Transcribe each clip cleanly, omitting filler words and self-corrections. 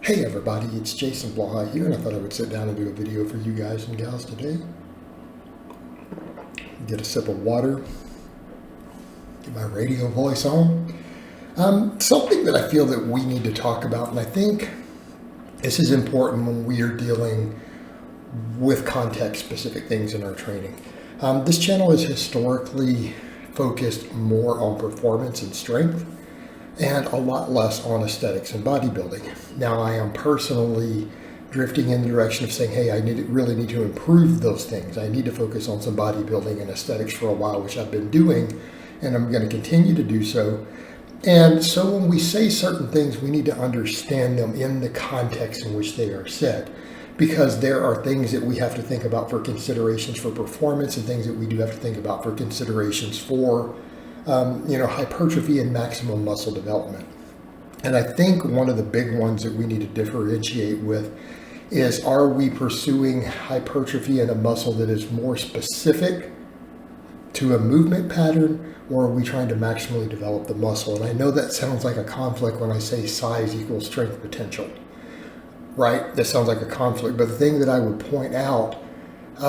Hey everybody, it's Jason Blaha here, and I thought I would sit down and do a video for you guys and gals today. Get a sip of water, get my radio voice on. Something that I feel that we need to talk about, and I think this is important when we are dealing with context-specific things in our training. This channel is historically focused more on performance and strength, and a lot less on aesthetics and bodybuilding. Now, I am personally drifting in the direction of saying, hey, I really need to improve those things. I need to focus on some bodybuilding and aesthetics for a while, which I've been doing, and I'm going to continue to do so. And so when we say certain things, we need to understand them in the context in which they are said, because there are things that we have to think about for considerations for performance and things that we do have to think about for considerations for hypertrophy and maximum muscle development. And I think one of the big ones that we need to differentiate with is, are we pursuing hypertrophy in a muscle that is more specific to a movement pattern, or are we trying to maximally develop the muscle? And I know that sounds like a conflict when I say size equals strength potential, right? That sounds like a conflict, but the thing that I would point out,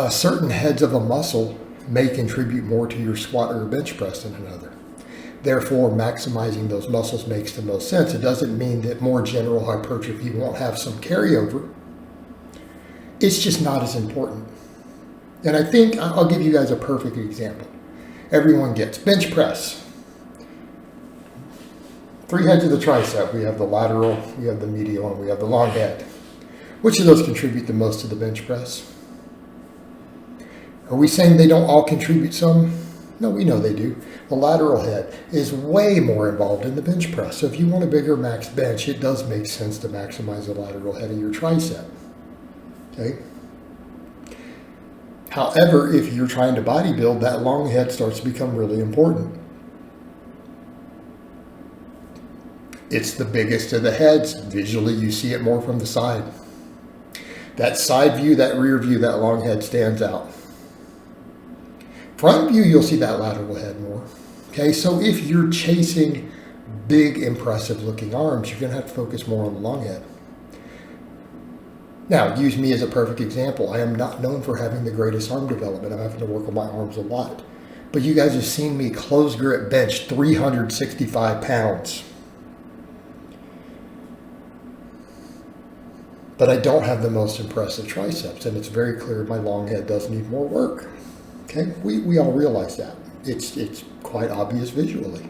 certain heads of a muscle may contribute more to your squat or bench press than another. Therefore, maximizing those muscles makes the most sense. It doesn't mean that more general hypertrophy won't have some carryover. It's just not as important. And I think I'll give you guys a perfect example. Everyone gets bench press. 3 heads of the tricep. We have the lateral, we have the medial, and we have the long head. Which of those contribute the most to the bench press? Are we saying they don't all contribute some? No, we know they do. The lateral head is way more involved in the bench press. So if you want a bigger max bench, it does make sense to maximize the lateral head of your tricep. Okay. However, if you're trying to bodybuild, that long head starts to become really important. It's the biggest of the heads. Visually, you see it more from the side. That side view, that rear view, that long head stands out. Front view, you'll see that lateral head more. Okay, so if you're chasing big, impressive looking arms, you're going to have to focus more on the long head. Now, use me as a perfect example. I am not known for having the greatest arm development. I'm having to work on my arms a lot. But you guys have seen me close grip bench 365 pounds. But I don't have the most impressive triceps, and it's very clear my long head does need more work. Okay, we all realize that. It's quite obvious visually.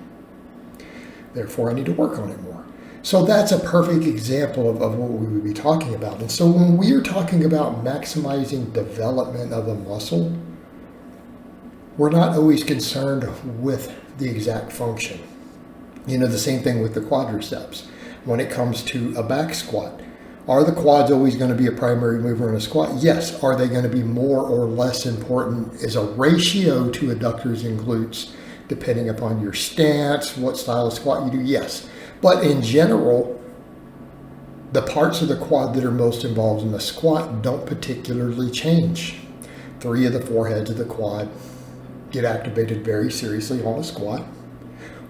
Therefore, I need to work on it more. So that's a perfect example of what we would be talking about. And so when we are talking about maximizing development of a muscle, we're not always concerned with the exact function. You know, the same thing with the quadriceps. When it comes to a back squat, are the quads always going to be a primary mover in a squat? Yes. Are they going to be more or less important as a ratio to adductors and glutes, depending upon your stance, what style of squat you do? Yes. But in general, the parts of the quad that are most involved in the squat don't particularly change. 3 of the 4 heads of the quad get activated very seriously on a squat.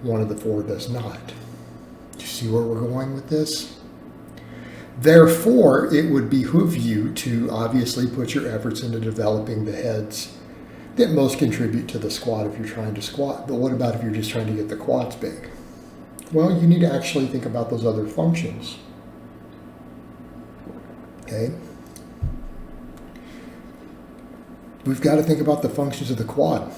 1 of the 4 does not. Do you see where we're going with this? Therefore, it would behoove you to obviously put your efforts into developing the heads that most contribute to the squat if you're trying to squat. But what about if you're just trying to get the quads big? Well, you need to actually think about those other functions. Okay? We've got to think about the functions of the quad.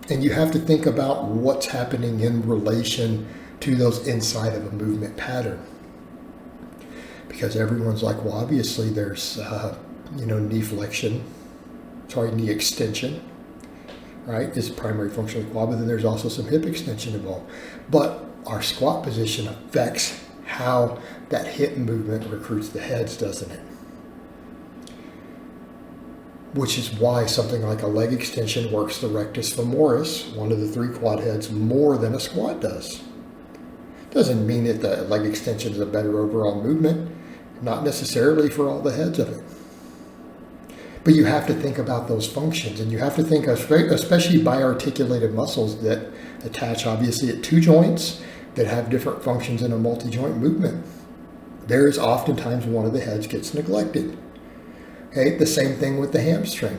And you have to think about what's happening in relation to those inside of a movement pattern. Because everyone's like, well, obviously there's, knee flexion, knee extension, right? Is the primary function of the quad, but then there's also some hip extension involved. But our squat position affects how that hip movement recruits the heads, doesn't it? Which is why something like a leg extension works the rectus femoris, one of the 3 quad heads, more than a squat does. Doesn't mean that the leg extension is a better overall movement. Not necessarily for all the heads of it. But you have to think about those functions, and you have to think, especially biarticulated muscles that attach obviously at 2 joints that have different functions in a multi-joint movement. there's oftentimes one of the heads gets neglected. Okay, the same thing with the hamstring.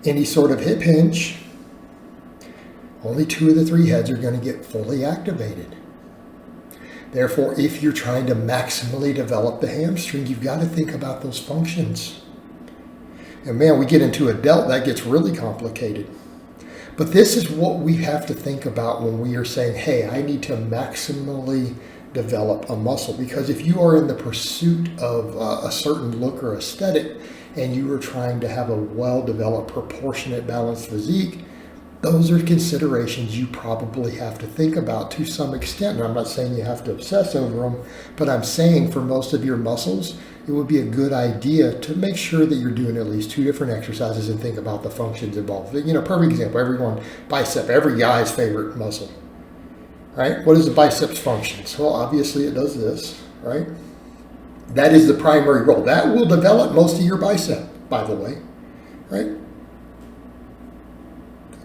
Any sort of hip hinge, only 2 of the 3 heads are going to get fully activated. Therefore, if you're trying to maximally develop the hamstring, you've got to think about those functions. And man, we get into a delt, that gets really complicated. But this is what we have to think about when we are saying, hey, I need to maximally develop a muscle. Because if you are in the pursuit of a certain look or aesthetic, and you are trying to have a well-developed, proportionate, balanced physique, those are considerations you probably have to think about to some extent. And I'm not saying you have to obsess over them, but I'm saying for most of your muscles, it would be a good idea to make sure that you're doing at least 2 different exercises and think about the functions involved. You know, perfect example, bicep, every guy's favorite muscle, right? What is the biceps functions? Well, obviously it does this, right? That is the primary role. That will develop most of your bicep, by the way, right?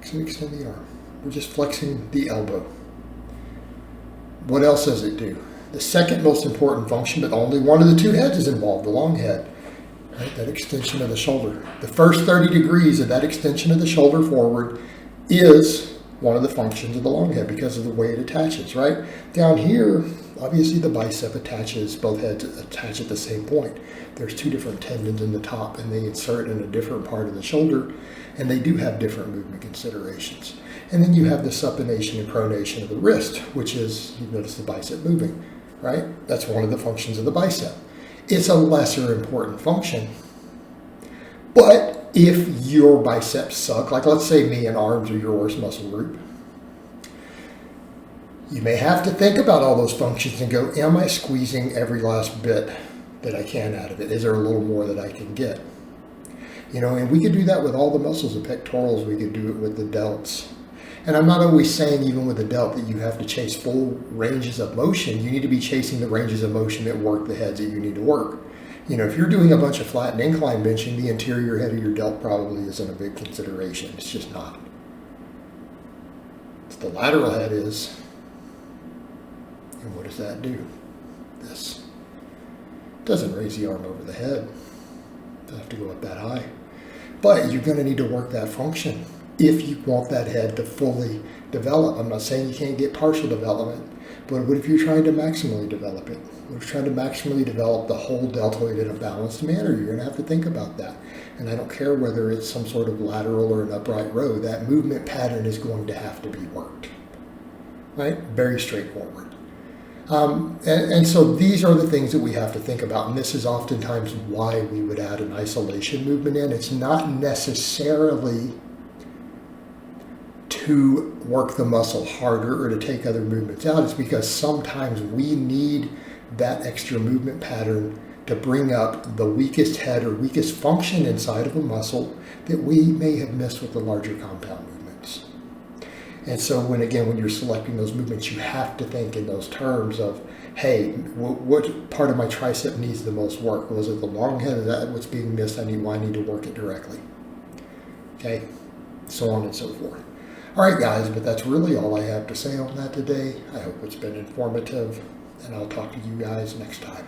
Flex and extend the arm. We're just flexing the elbow. What else does it do? The second most important function, but only one of the 2 heads is involved, the long head, right? That extension of the shoulder. The first 30 degrees of that extension of the shoulder forward is one of the functions of the long head because of the way it attaches, right? Down here, obviously the bicep attaches, both heads attach at the same point. There's 2 different tendons in the top and they insert in a different part of the shoulder, and they do have different movement considerations. And then you have the supination and pronation of the wrist, which is, you notice the bicep moving, right? That's one of the functions of the bicep. It's a lesser important function. But if your biceps suck, like let's say me and arms are your worst muscle group, you may have to think about all those functions and go, am I squeezing every last bit that I can out of it? Is there a little more that I can get? You know, and we could do that with all the muscles, the pectorals, we could do it with the delts. And I'm not always saying, even with a delt, that you have to chase full ranges of motion. You need to be chasing the ranges of motion that work the heads that you need to work. You know, if you're doing a bunch of flat and incline benching, the interior head of your delt probably isn't a big consideration. It's just not. It's the lateral head is. And what does that do? This. Doesn't raise the arm over the head. Doesn't have to go up that high. But you're going to need to work that function if you want that head to fully develop. I'm not saying you can't get partial development, but what if you're trying to maximally develop it? What if you're trying to maximally develop the whole deltoid in a balanced manner? You're going to have to think about that. And I don't care whether it's some sort of lateral or an upright row, that movement pattern is going to have to be worked, right? Very straightforward. And so these are the things that we have to think about. And this is oftentimes why we would add an isolation movement in. It's not necessarily to work the muscle harder or to take other movements out. It's because sometimes we need that extra movement pattern to bring up the weakest head or weakest function inside of a muscle that we may have missed with the larger compound movements. And so when you're selecting those movements, you have to think in those terms of, hey, what part of my tricep needs the most work? Was it the long head? Is that what's being missed? I need to work it directly. Okay, so on and so forth. All right, guys, but that's really all I have to say on that today. I hope it's been informative, and I'll talk to you guys next time.